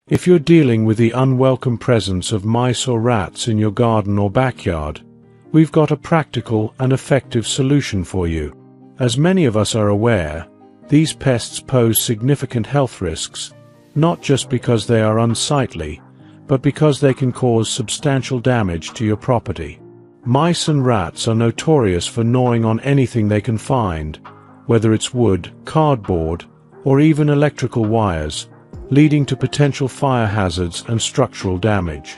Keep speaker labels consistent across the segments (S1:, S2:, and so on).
S1: If you're dealing with the unwelcome presence of mice or rats in your garden or backyard, we've got a practical and effective solution for you. As many of us are aware, these pests pose significant health risks, not just because they are unsightly, but because they can cause substantial damage to your property. Mice and rats are notorious for gnawing on anything they can find, whether it's wood, cardboard, or even electrical wires, leading to potential fire hazards and structural damage.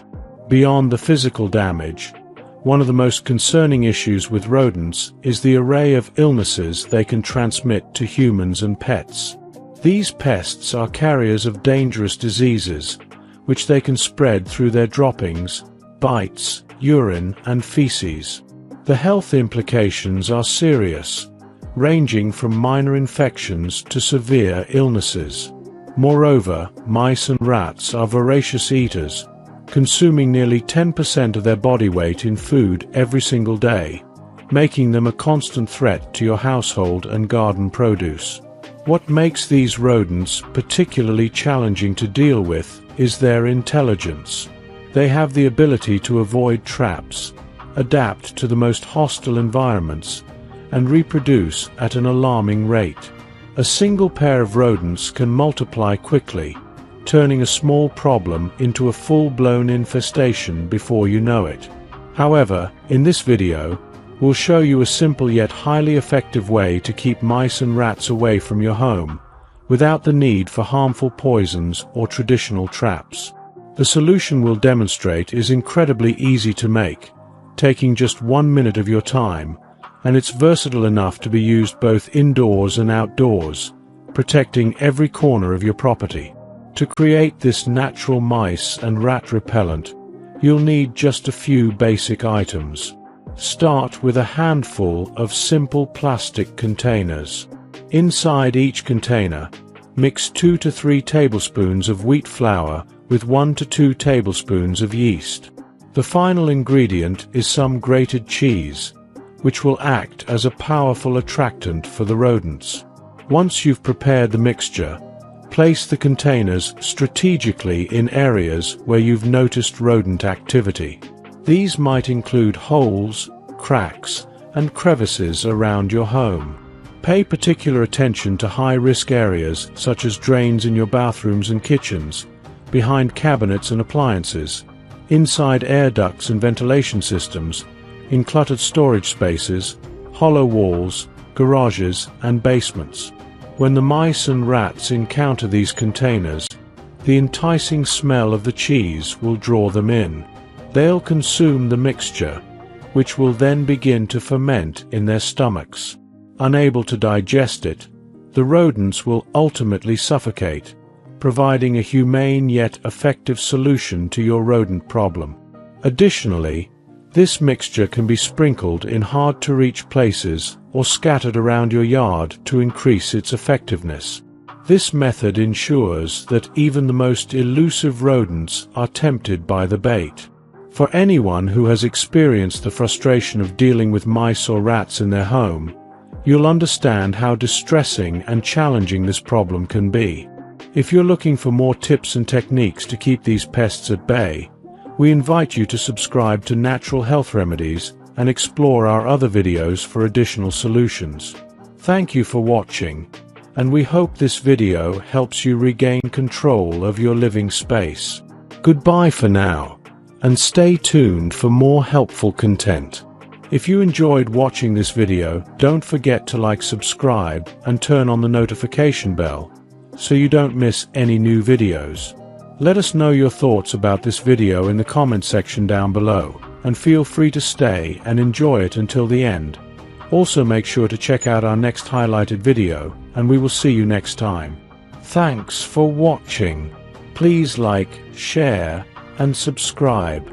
S1: Beyond the physical damage, one of the most concerning issues with rodents is the array of illnesses they can transmit to humans and pets. These pests are carriers of dangerous diseases, which they can spread through their droppings, bites, urine, and feces. The health implications are serious, ranging from minor infections to severe illnesses. Moreover, mice and rats are voracious eaters, consuming nearly 10% of their body weight in food every single day, making them a constant threat to your household and garden produce. What makes these rodents particularly challenging to deal with is their intelligence. They have the ability to avoid traps, adapt to the most hostile environments, and reproduce at an alarming rate. A single pair of rodents can multiply quickly, turning a small problem into a full-blown infestation before you know it. However, in this video, we'll show you a simple yet highly effective way to keep mice and rats away from your home, without the need for harmful poisons or traditional traps. The solution we'll demonstrate is incredibly easy to make, taking just 1 minute of your time, and it's versatile enough to be used both indoors and outdoors, protecting every corner of your property. To create this natural mice and rat repellent, you'll need just a few basic items. Start with a handful of simple plastic containers. Inside each container, mix 2 to 3 tablespoons of wheat flour with 1 to 2 tablespoons of yeast. The final ingredient is some grated cheese, which will act as a powerful attractant for the rodents. Once you've prepared the mixture, place the containers strategically in areas where you've noticed rodent activity. These might include holes, cracks, and crevices around your home. Pay particular attention to high-risk areas such as drains in your bathrooms and kitchens, behind cabinets and appliances, inside air ducts and ventilation systems, in cluttered storage spaces, hollow walls, garages, and basements. When the mice and rats encounter these containers, the enticing smell of the cheese will draw them in. They'll consume the mixture, which will then begin to ferment in their stomachs. Unable to digest it, the rodents will ultimately suffocate, providing a humane yet effective solution to your rodent problem. Additionally, this mixture can be sprinkled in hard-to-reach places or scattered around your yard to increase its effectiveness. This method ensures that even the most elusive rodents are tempted by the bait. For anyone who has experienced the frustration of dealing with mice or rats in their home, you'll understand how distressing and challenging this problem can be. If you're looking for more tips and techniques to keep these pests at bay, we invite you to subscribe to Natural Health Remedies and explore our other videos for additional solutions. Thank you for watching, and we hope this video helps you regain control of your living space. Goodbye for now, and stay tuned for more helpful content. If you enjoyed watching this video, don't forget to like, subscribe, and turn on the notification bell, so you don't miss any new videos. Let us know your thoughts about this video in the comment section down below, and feel free to stay and enjoy it until the end. Also make sure to check out our next highlighted video, and we will see you next time. Thanks for watching. Please like, share, and subscribe.